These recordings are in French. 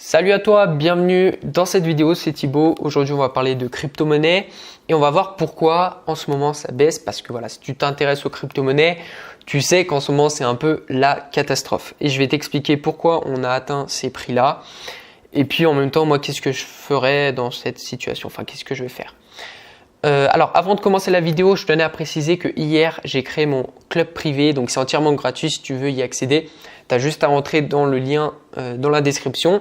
Salut à toi, bienvenue dans cette vidéo, c'est Thibaut. Aujourd'hui, on va parler de crypto-monnaie et on va voir pourquoi en ce moment ça baisse. Parce que voilà, si tu t'intéresses aux crypto-monnaies, tu sais qu'en ce moment c'est un peu la catastrophe. Et je vais t'expliquer pourquoi on a atteint ces prix-là. Et puis en même temps, moi, qu'est-ce que je ferais dans cette situation? Enfin, qu'est-ce que je vais faire? Alors, avant de commencer la vidéo, je tenais à préciser que hier, j'ai créé mon club privé. Donc, c'est entièrement gratuit si tu veux y accéder. Tu as juste à rentrer dans le lien dans la description.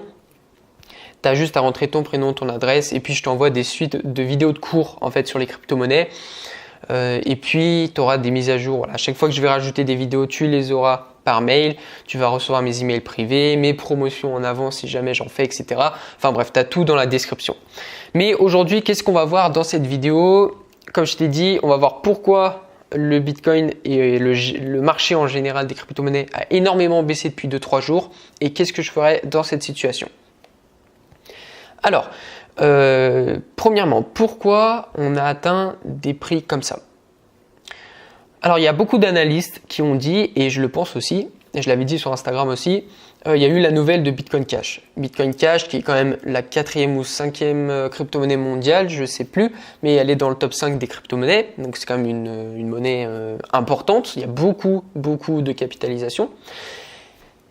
Tu as juste à rentrer ton prénom, ton adresse et puis je t'envoie des suites de vidéos de cours en fait sur les crypto-monnaies. Et puis tu auras des mises à jour. Voilà. À chaque fois que je vais rajouter des vidéos, tu les auras par mail. Tu vas recevoir mes emails privés, mes promotions en avance si jamais j'en fais, etc. Enfin bref, tu as tout dans la description. Mais aujourd'hui, qu'est-ce qu'on va voir dans cette vidéo? Comme je t'ai dit, on va voir pourquoi le Bitcoin et le marché en général des crypto-monnaies a énormément baissé depuis 2-3 jours et qu'est-ce que je ferais dans cette situation. Alors, premièrement, pourquoi on a atteint des prix comme ça? Alors, il y a beaucoup d'analystes qui ont dit, et je le pense aussi, et je l'avais dit sur Instagram aussi, il y a eu la nouvelle de Bitcoin Cash. Bitcoin Cash qui est quand même la 4e ou 5e crypto-monnaie mondiale, je ne sais plus, mais elle est dans le top 5 des crypto-monnaies, donc c'est quand même une monnaie importante, il y a beaucoup de capitalisation.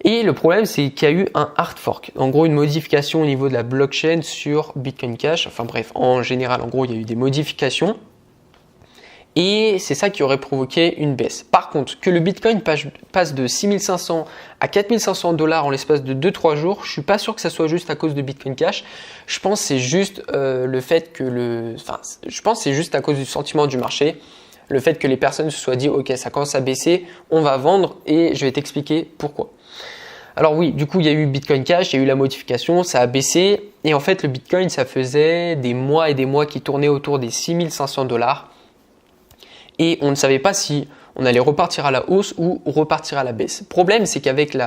Et le problème, c'est qu'il y a eu un hard fork. En gros, une modification au niveau de la blockchain sur Bitcoin Cash. Enfin bref, en général, en gros, il y a eu des modifications. Et c'est ça qui aurait provoqué une baisse. Par contre, que le Bitcoin passe de 6500 à 4500 $ en l'espace de 2-3 jours, je suis pas sûr que ça soit juste à cause de Bitcoin Cash. Je pense que c'est juste le fait que je pense que c'est juste à cause du sentiment du marché. Le fait que les personnes se soient dit, ok, ça commence à baisser, on va vendre et je vais t'expliquer pourquoi. Alors oui, du coup, il y a eu Bitcoin Cash, il y a eu la modification, ça a baissé. Et en fait, le Bitcoin, ça faisait des mois et des mois qu'il tournait autour des 6500 $. Et on ne savait pas si on allait repartir à la hausse ou repartir à la baisse. Le problème, c'est qu'avec le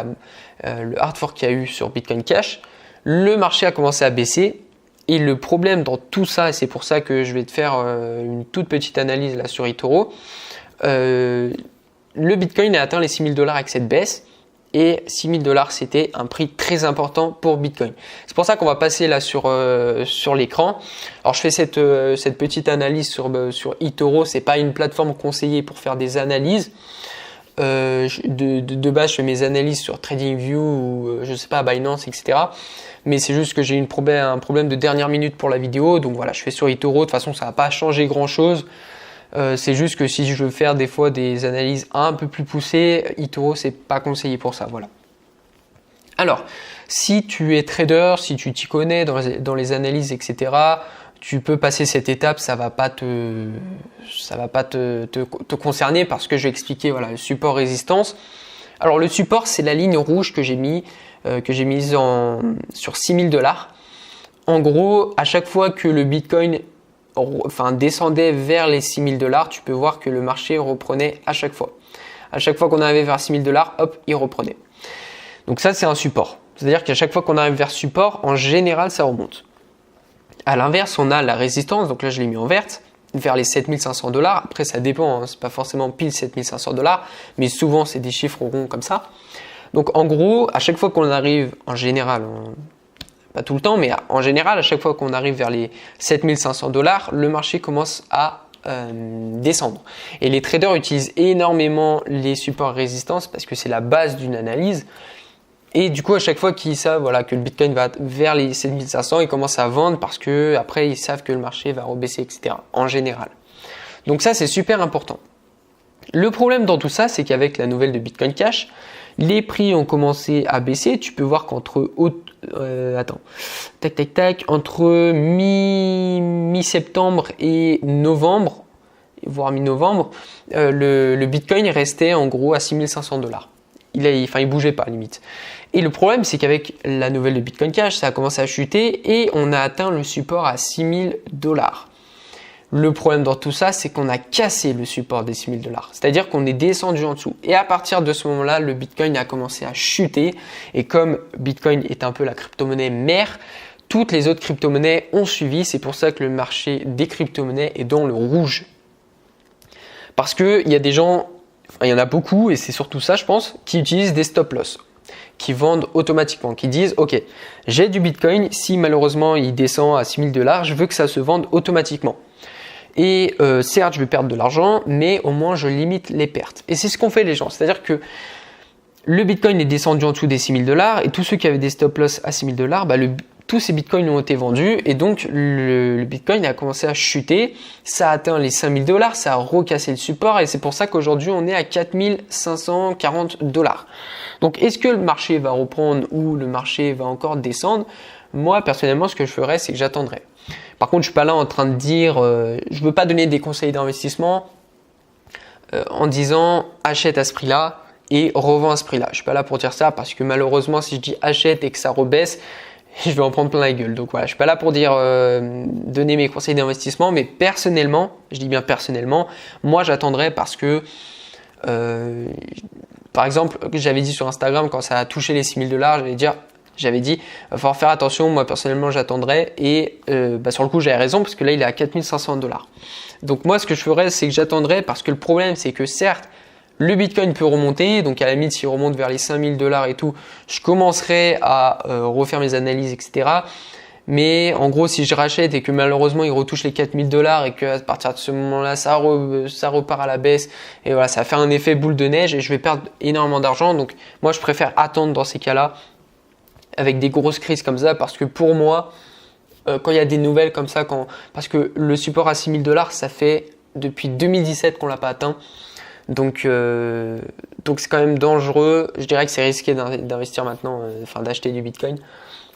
hard fork qu'il y a eu sur Bitcoin Cash, le marché a commencé à baisser. Et le problème dans tout ça, et c'est pour ça que je vais te faire une toute petite analyse là sur eToro, le Bitcoin a atteint les 6000 $ avec cette baisse. Et 6000 $, c'était un prix très important pour Bitcoin. C'est pour ça qu'on va passer là sur l'écran. Alors je fais cette petite analyse sur eToro. C'est pas une plateforme conseillée pour faire des analyses. De base, je fais mes analyses sur TradingView ou je sais pas, Binance, etc. Mais c'est juste que j'ai un problème de dernière minute pour la vidéo. Donc voilà, je fais sur eToro. De toute façon, ça va pas changer grand chose. C'est juste que si je veux faire des fois des analyses un peu plus poussées, eToro c'est pas conseillé pour ça, voilà. Alors, si tu es trader, si tu t'y connais dans les analyses, etc., tu peux passer cette étape, ça va pas te concerner parce que je vais expliquer voilà le support résistance. Alors le support c'est la ligne rouge que j'ai mise sur 6000 $. En gros, à chaque fois que le Bitcoin descendait vers les 6000 $, tu peux voir que le marché reprenait à chaque fois. À chaque fois qu'on arrivait vers 6000 $, hop, il reprenait. Donc ça, c'est un support. C'est-à-dire qu'à chaque fois qu'on arrive vers support, en général, ça remonte. À l'inverse, on a la résistance, donc là, je l'ai mis en verte, vers les 7500 $. Après, ça dépend, hein, c'est pas forcément pile 7500 $, mais souvent, c'est des chiffres ronds comme ça. Donc en gros, à chaque fois qu'on arrive, en général, pas tout le temps, mais en général, à chaque fois qu'on arrive vers les 7500 $, le marché commence à descendre. Et les traders utilisent énormément les supports résistance parce que c'est la base d'une analyse. Et du coup, à chaque fois qu'ils savent que le Bitcoin va vers les 7500, ils commencent à vendre parce que après ils savent que le marché va rebaisser, etc. En général. Donc ça, c'est super important. Le problème dans tout ça, c'est qu'avec la nouvelle de Bitcoin Cash, les prix ont commencé à baisser. Tu peux voir qu'entre entre mi-septembre et novembre, voire mi-novembre, le Bitcoin restait en gros à 6500 $. Il bougeait pas limite. Et le problème, c'est qu'avec la nouvelle de Bitcoin Cash, ça a commencé à chuter et on a atteint le support à 6000 $. Le problème dans tout ça, c'est qu'on a cassé le support des 6000 $. C'est-à-dire qu'on est descendu en dessous. Et à partir de ce moment-là, le Bitcoin a commencé à chuter. Et comme Bitcoin est un peu la crypto-monnaie mère, toutes les autres crypto-monnaies ont suivi. C'est pour ça que le marché des crypto-monnaies est dans le rouge. Parce qu'il y a des gens, il y en a beaucoup, et c'est surtout ça, je pense, qui utilisent des stop-loss. qui vendent automatiquement, qui disent ok, j'ai du Bitcoin, si malheureusement il descend à 6 000 $, je veux que ça se vende automatiquement. Et certes, je vais perdre de l'argent, mais au moins je limite les pertes. Et c'est ce qu'ont fait les gens, c'est-à-dire que le Bitcoin est descendu en dessous des 6 000 $, et tous ceux qui avaient des stop loss à 6 000 $, bah tous ces bitcoins ont été vendus et donc le bitcoin a commencé à chuter. Ça a atteint les 5 000 $, ça a recassé le support et c'est pour ça qu'aujourd'hui on est à 4 540 $. Donc est-ce que le marché va reprendre ou le marché va encore descendre? Moi personnellement ce que je ferais c'est que j'attendrais. Par contre je suis pas là en train de dire, je veux pas donner des conseils d'investissement en disant achète à ce prix-là et revends à ce prix-là. Je suis pas là pour dire ça parce que malheureusement si je dis achète et que ça rebaisse, je vais en prendre plein la gueule. Donc voilà, je suis pas là pour dire donner mes conseils d'investissement, mais personnellement, je dis bien personnellement, moi j'attendrai parce que par exemple, j'avais dit sur Instagram quand ça a touché les 6 000 $, j'avais dit, il va falloir faire attention, moi personnellement j'attendrai et sur le coup j'avais raison parce que là il est à 4 500 $. Donc moi ce que je ferais c'est que j'attendrai parce que le problème c'est que certes, le Bitcoin peut remonter, donc à la limite s'il remonte vers les 5 000 $ et tout, je commencerai à refaire mes analyses, etc. Mais en gros, si je rachète et que malheureusement il retouche les 4 000 $ et qu'à partir de ce moment-là, ça repart à la baisse et voilà, ça fait un effet boule de neige et je vais perdre énormément d'argent. Donc moi, je préfère attendre dans ces cas-là avec des grosses crises comme ça parce que pour moi, quand il y a des nouvelles comme ça, parce que le support à 6 000 $, ça fait depuis 2017 qu'on l'a pas atteint. Donc c'est quand même dangereux. Je dirais que c'est risqué d'investir maintenant, d'acheter du Bitcoin.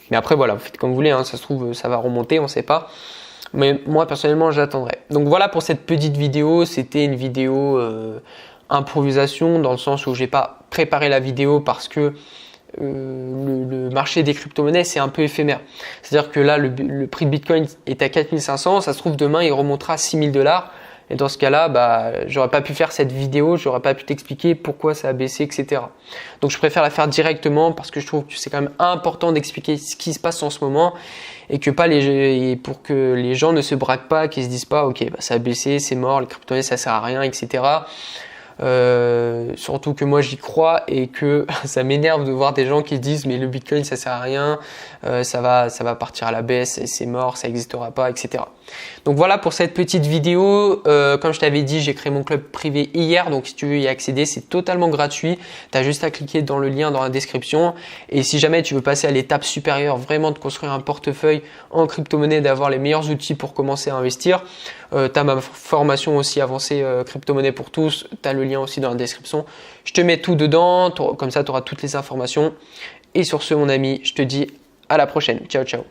Mais après voilà, vous faites comme vous voulez, hein, ça se trouve ça va remonter, on ne sait pas. Mais moi personnellement j'attendrai. Donc voilà pour cette petite vidéo, c'était une vidéo improvisation dans le sens où j'ai pas préparé la vidéo parce que le marché des crypto-monnaies c'est un peu éphémère. C'est-à-dire que là le prix de Bitcoin est à 4 500, ça se trouve demain il remontera à 6 000 $. Et dans ce cas-là, j'aurais pas pu faire cette vidéo, j'aurais pas pu t'expliquer pourquoi ça a baissé, etc. Donc je préfère la faire directement parce que je trouve que c'est quand même important d'expliquer ce qui se passe en ce moment et que pour que les gens ne se braquent pas, qu'ils se disent pas, ok, ça a baissé, c'est mort, les crypto-monnaies ça sert à rien, etc. Surtout que moi j'y crois et que ça m'énerve de voir des gens qui disent mais le Bitcoin ça sert à rien, ça va partir à la baisse, c'est mort, ça n'existera pas, etc. Donc voilà pour cette petite vidéo. Comme je t'avais dit, j'ai créé mon club privé hier, donc si tu veux y accéder, c'est totalement gratuit. Tu as juste à cliquer dans le lien dans la description. Et si jamais tu veux passer à l'étape supérieure, vraiment de construire un portefeuille en crypto-monnaie, d'avoir les meilleurs outils pour commencer à investir, tu as ma formation aussi avancée crypto-monnaie pour tous. Tu as le lien aussi dans la description. Je te mets tout dedans, comme ça tu auras toutes les informations. Et sur ce mon ami, je te dis à la prochaine. Ciao, ciao.